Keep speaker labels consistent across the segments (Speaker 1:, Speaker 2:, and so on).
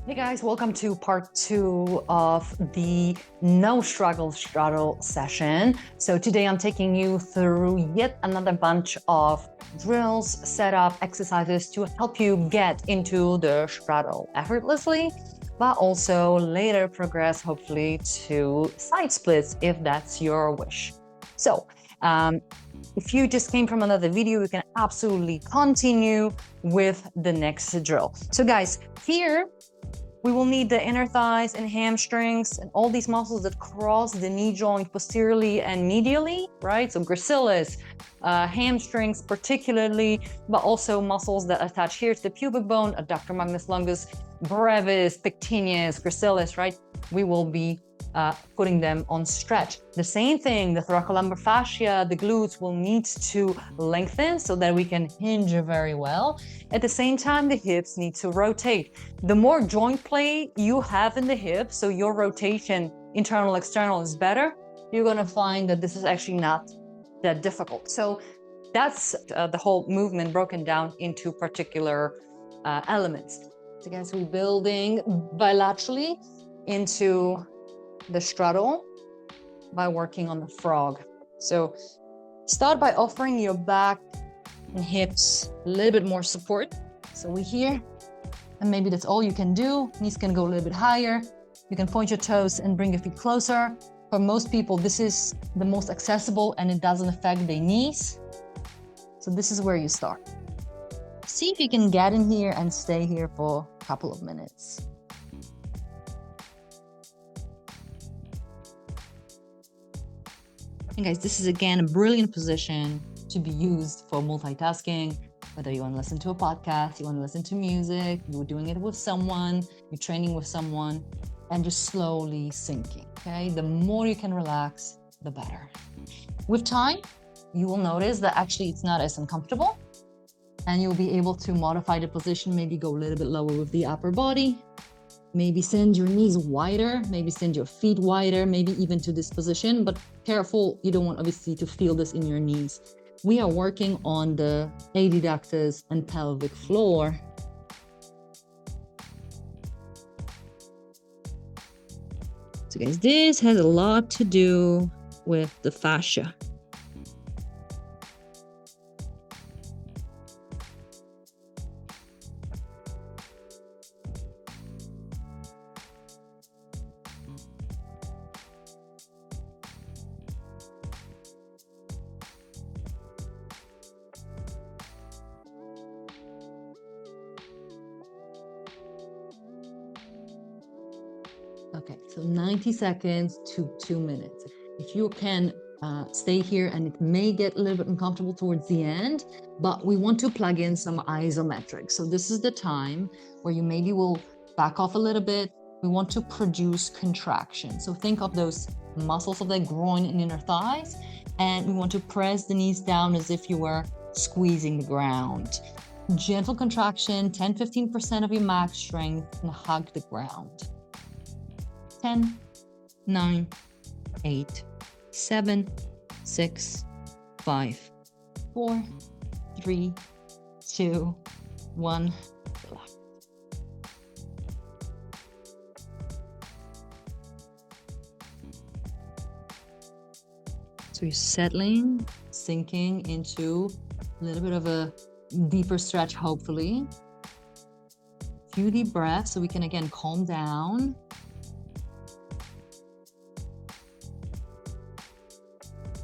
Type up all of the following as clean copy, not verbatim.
Speaker 1: Hey guys, welcome to part 2 of the No Struggle Straddle session. So today I'm taking you through yet another bunch of drills, setup, exercises to help you get into the straddle effortlessly, but also later progress hopefully to side splits if that's your wish. So if you just came from another video, you can absolutely continue with the next drill. So guys, here we will need the inner thighs and hamstrings and all these muscles that cross the knee joint posteriorly and medially, right? So gracilis, hamstrings particularly, but also muscles that attach here to the pubic bone, adductor magnus longus, brevis, pectineus, gracilis, right? We will be putting them on stretch. The same thing, the thoracolumbar fascia, the glutes will need to lengthen so that we can hinge very well. At the same time, the hips need to rotate. The more joint play you have in the hips, so your rotation, internal, external is better, you're gonna find that this is actually not that difficult. So that's the whole movement broken down into particular elements. So guys, we're building bilaterally into the straddle by working on the frog. So start by offering your back and hips a little bit more support. So we're here, and maybe that's all you can do. Knees can go a little bit higher. You can point your toes and bring your feet closer. For most people, this is the most accessible and it doesn't affect their knees. So this is where you start. See if you can get in here and stay here for a couple of minutes. And guys, this is again a brilliant position to be used for multitasking, whether you want to listen to a podcast, you want to listen to music, you're doing it with someone, you're training with someone, and just slowly sinking, okay? The more you can relax, the better. With time, you will notice that actually it's not as uncomfortable, and you'll be able to modify the position, maybe go a little bit lower with the upper body, maybe send your knees wider, maybe send your feet wider, maybe even to this position, but careful, you don't want obviously to feel this in your knees. We are working on the adductors and pelvic floor. So guys, this has a lot to do with the fascia. Okay, so 90 seconds to 2 minutes. If you can stay here, and it may get a little bit uncomfortable towards the end, but we want to plug in some isometrics. So this is the time where you maybe will back off a little bit. We want to produce contraction. So think of those muscles of the groin and inner thighs, and we want to press the knees down as if you were squeezing the ground. Gentle contraction, 10-15% of your max strength, and hug the ground. 10, 9, 8, 7, 6, 5, 4, 3, 2, 1. So you're settling, sinking into a little bit of a deeper stretch, hopefully. A few deep breaths so we can again calm down.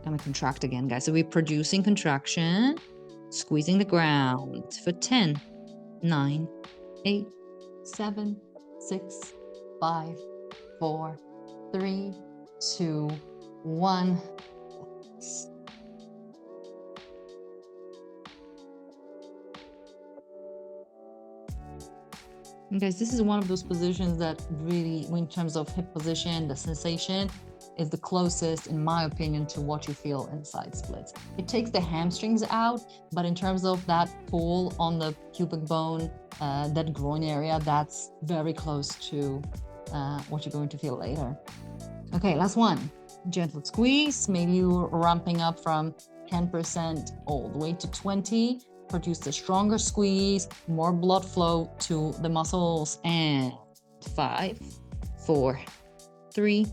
Speaker 1: And we contract again, guys. So we're producing contraction, squeezing the ground for 10, 9, 8, 7, 6, 5, 4, 3, 2, 1. And guys, this is one of those positions that really, in terms of hip position, the sensation, is the closest, in my opinion, to what you feel in side splits. It takes the hamstrings out, but in terms of that pull on the pubic bone, that groin area, that's very close to what you're going to feel later. Okay, last one. Gentle squeeze. Maybe you're ramping up from 10% all the way to 20. Produce a stronger squeeze, more blood flow to the muscles, and 5, 4, 3,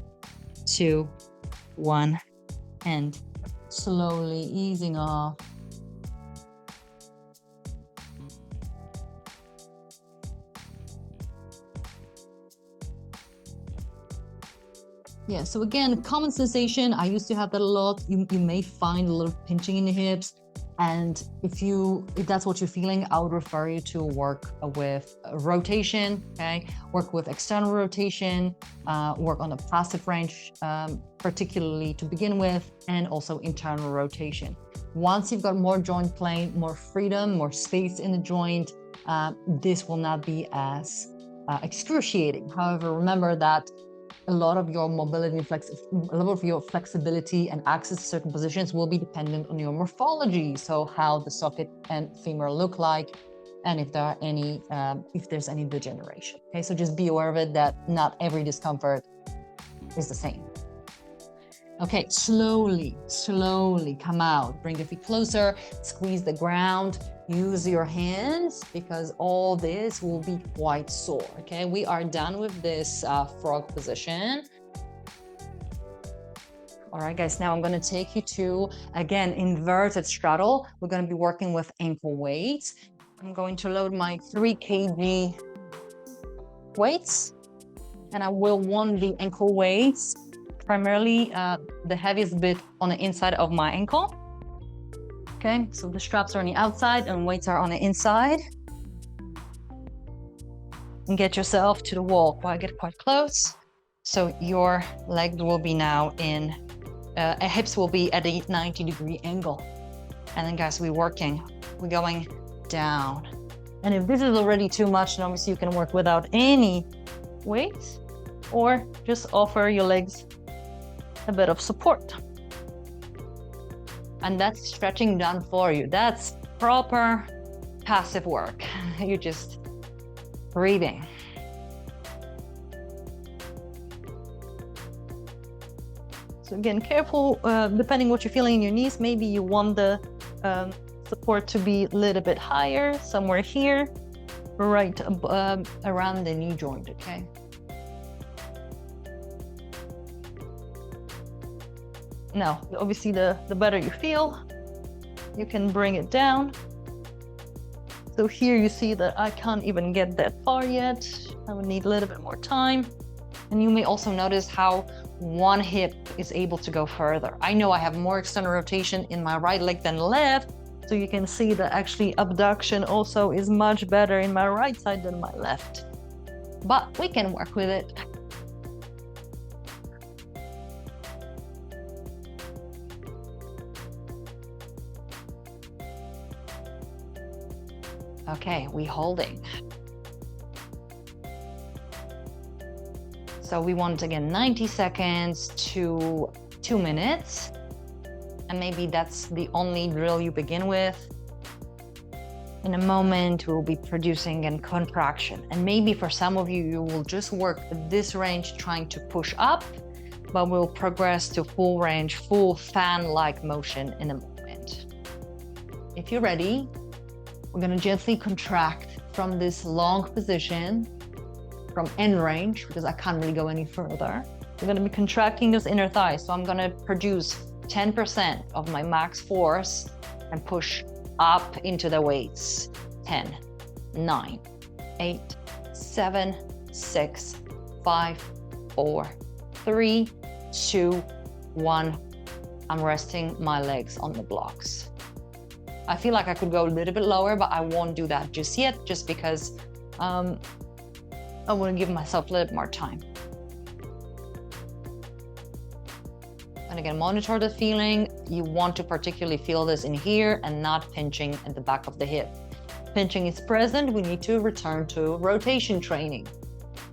Speaker 1: 2, 1, and slowly easing off. Yeah, so again, common sensation, I used to have that a lot. You may find a little pinching in the hips. And if that's what you're feeling, I would refer you to work with rotation, okay? Work with external rotation, work on the passive range, particularly to begin with, and also internal rotation. Once you've got more joint plane, more freedom, more space in the joint, this will not be as excruciating. However, remember that a lot of your mobility, a lot of your flexibility and access to certain positions will be dependent on your morphology. So how the socket and femur look like, and if there are any, if there's any degeneration. Okay, so just be aware of it, that not every discomfort is the same. Okay, slowly come out. Bring your feet closer, squeeze the ground, use your hands, because all this will be quite sore, okay? We are done with this frog position. All right, guys, now I'm gonna take you to, again, inverted straddle. We're gonna be working with ankle weights. I'm going to load my 3 kg weights, and I will want the ankle weights primarily the heaviest bit on the inside of my ankle. Okay, so the straps are on the outside and weights are on the inside. And get yourself to the wall. Get quite close. So your legs will be now in, hips will be at a 90-degree angle. And then guys, we're going down. And if this is already too much, then obviously you can work without any weights, or just offer your legs a bit of support. And that's stretching done for you. That's proper passive work. You're just breathing. So again, careful, depending what you're feeling in your knees, maybe you want the support to be a little bit higher, somewhere here, right around the knee joint, okay? Now, obviously, the better you feel, you can bring it down. So here you see that I can't even get that far yet. I would need a little bit more time. And you may also notice how one hip is able to go further. I know I have more external rotation in my right leg than left. So you can see that actually abduction also is much better in my right side than my left. But we can work with it. Okay, we holding. So we want, again, 90 seconds to 2 minutes. And maybe that's the only drill you begin with. In a moment, we'll be producing a contraction. And maybe for some of you, you will just work at this range trying to push up, but we'll progress to full range, full fan-like motion in a moment. If you're ready, we're gonna gently contract from this long position, from end range, because I can't really go any further. We're gonna be contracting those inner thighs. So I'm gonna produce 10% of my max force and push up into the weights. 10, 9, 8, 7, 6, 5, 4, 3, 2, 1. I'm resting my legs on the blocks. I feel like I could go a little bit lower, but I won't do that just yet, just because I want to give myself a little bit more time. And again, monitor the feeling. You want to particularly feel this in here and not pinching at the back of the hip. Pinching is present. We need to return to rotation training.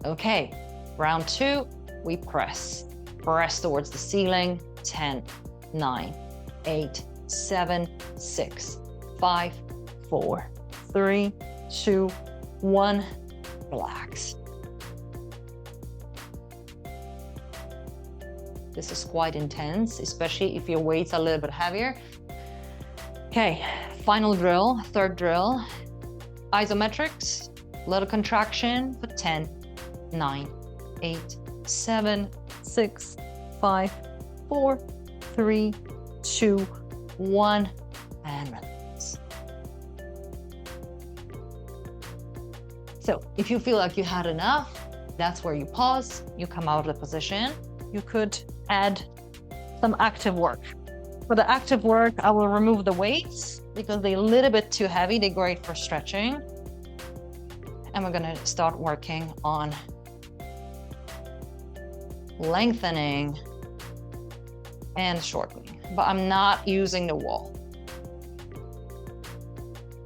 Speaker 1: Okay, round 2, we press. Press towards the ceiling. 10, 9, 8, 7, 6, 5, 4, 3, 2, 1, relax. This is quite intense, especially if your weights are a little bit heavier. Okay, final drill, third drill. Isometrics, little contraction for 10, 9, 8, 7, 6, 5, 4, 3, 2, 1, and relax. So if you feel like you had enough, that's where you pause, you come out of the position. You could add some active work. For the active work, I will remove the weights because they're a little bit too heavy. They're great for stretching. And we're gonna start working on lengthening and shortening, but I'm not using the wall.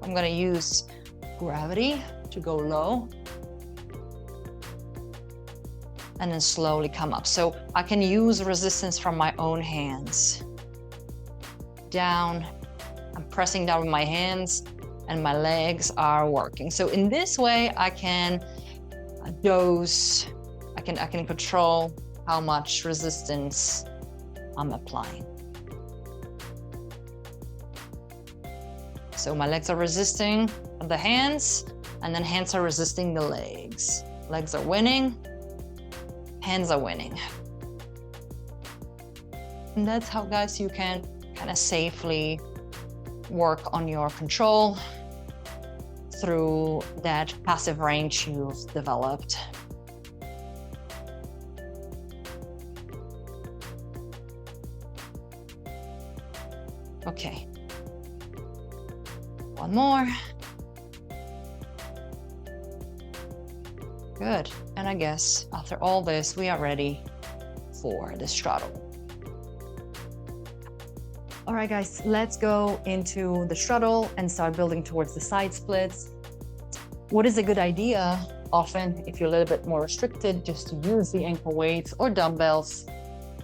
Speaker 1: I'm gonna use gravity to go low and then slowly come up. So I can use resistance from my own hands. Down, I'm pressing down with my hands and my legs are working. So in this way, I can dose, I can control how much resistance I'm applying. So my legs are resisting the hands, and then hands are resisting the legs. Legs are winning, hands are winning. And that's how, guys, you can kind of safely work on your control through that passive range you've developed. Okay, one more. Good, and I guess after all this, we are ready for the straddle. All right, guys, let's go into the straddle and start building towards the side splits. What is a good idea? Often, if you're a little bit more restricted, just to use the ankle weights or dumbbells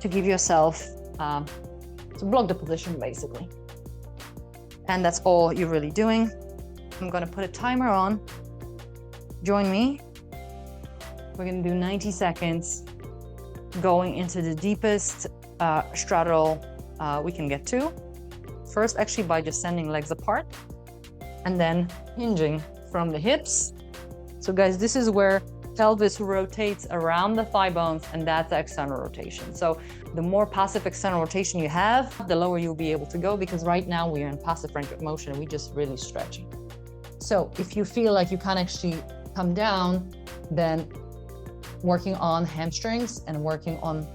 Speaker 1: to give yourself, to block the position, basically. And that's all you're really doing. I'm gonna put a timer on. Join me. We're gonna do 90 seconds, going into the deepest straddle we can get to. First, actually, by just sending legs apart and then hinging from the hips. So guys, this is where pelvis rotates around the thigh bones, and that's the external rotation. So the more passive external rotation you have, the lower you'll be able to go, because right now we are in passive range of motion and we just really stretching. So if you feel like you can't actually come down, then working on hamstrings and working on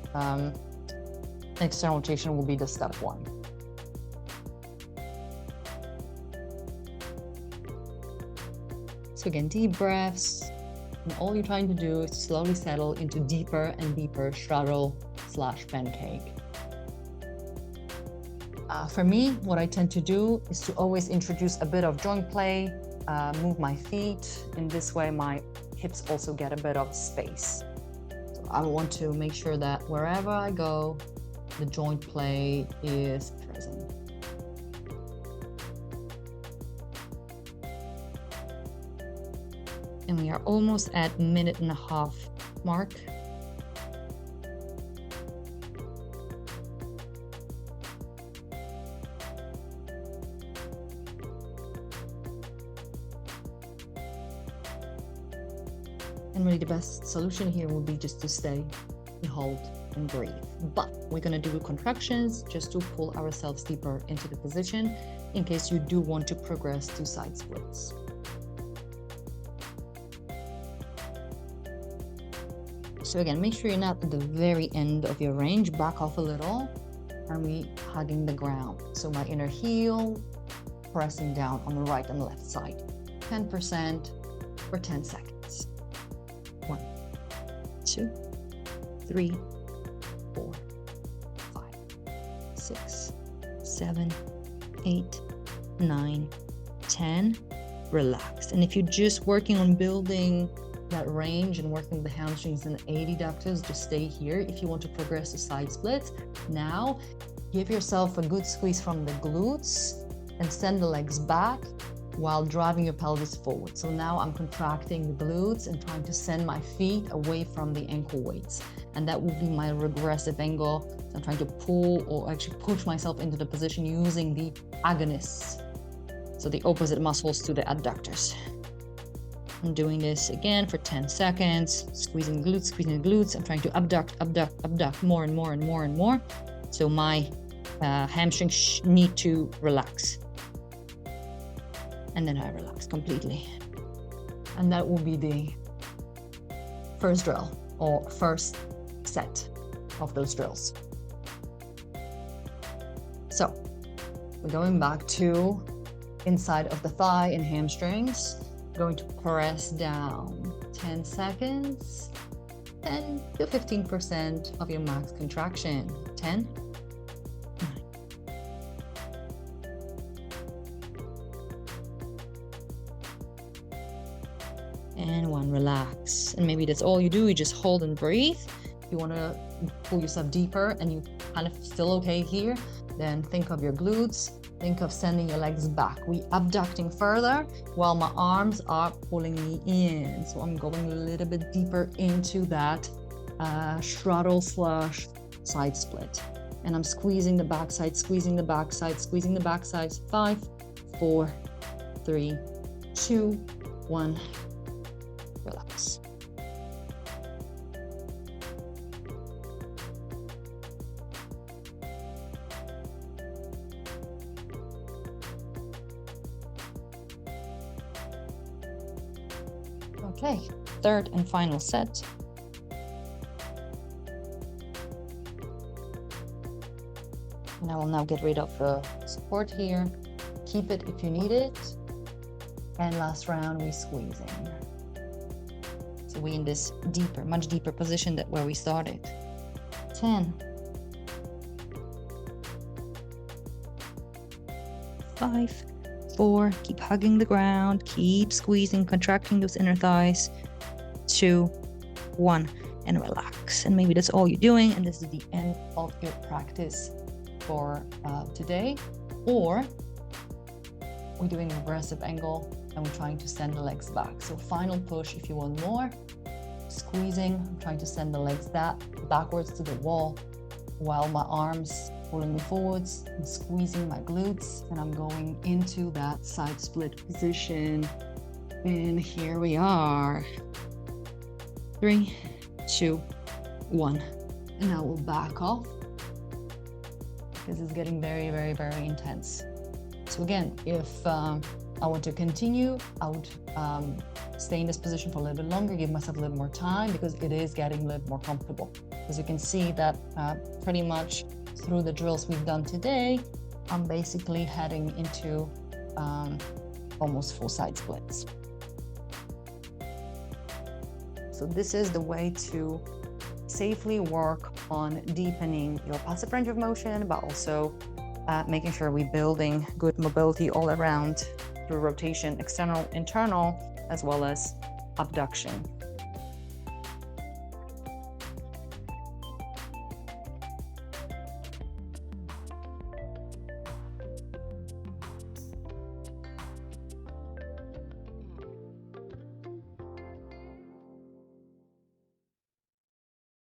Speaker 1: external rotation will be the step one. So again, deep breaths, and all you're trying to do is slowly settle into deeper and deeper straddle / pancake. For me, what I tend to do is to always introduce a bit of joint play, move my feet. In this way, my hips also get a bit of space. So I want to make sure that wherever I go, the joint play is present. And we are almost at 1.5 minute mark. And really the best solution here would be just to stay and hold and breathe. But we're gonna do contractions just to pull ourselves deeper into the position in case you do want to progress to side splits. So again, make sure you're not at the very end of your range. Back off a little, and we hugging the ground. So my inner heel pressing down on the right and left side. 10% for 10 seconds. 1, 2, 3, 4, 5, 6, 7, 8, 9, 10. Relax. And if you're just working on building that range and working the hamstrings and adductors, just stay here. If you want to progress to side splits, now give yourself a good squeeze from the glutes and send the legs back while driving your pelvis forward. So now I'm contracting the glutes and trying to send my feet away from the ankle weights. And that will be my regressive angle. So I'm trying to pull or actually push myself into the position using the agonists. So the opposite muscles to the adductors. I'm doing this again for 10 seconds, squeezing the glutes. I'm trying to abduct more and more and more and more. So my hamstrings need to relax. And then I relax completely. And that will be the first drill or first set of those drills. So we're going back to inside of the thigh and hamstrings. Going to press down 10 seconds, 10 to 15% of your max contraction. 10, 9. And 1, relax. And maybe that's all you do, you just hold and breathe. If you want to pull yourself deeper and you kind of still okay here, then think of your glutes. Think of sending your legs back. We abducting further while my arms are pulling me in. So I'm going a little bit deeper into that straddle / side split. And I'm squeezing the backside, squeezing the backside, squeezing the backside. 5, 4, 3, 2, 1. Relax. Okay, third and final set. And I will now get rid of the support here. Keep it if you need it. And last round, we squeezing. So we in this deeper, much deeper position than where we started. 10. 5. 4, keep hugging the ground, keep squeezing, contracting those inner thighs. 2, 1, and relax. And maybe that's all you're doing, and this is the end of your practice for today. Or we're doing a regressive angle and we're trying to send the legs back. So final push if you want more. Squeezing, trying to send the legs backwards to the wall while my arms pulling me forwards and squeezing my glutes, and I'm going into that side split position. And here we are. 3, 2, 1. And I will back off because it's getting very, very, very intense. So again, if I want to continue, I would stay in this position for a little bit longer, give myself a little more time because it is getting a little more comfortable. As you can see that pretty much through the drills we've done today, I'm basically heading into almost full side splits. So this is the way to safely work on deepening your passive range of motion, but also making sure we're building good mobility all around through rotation, external, internal, as well as abduction.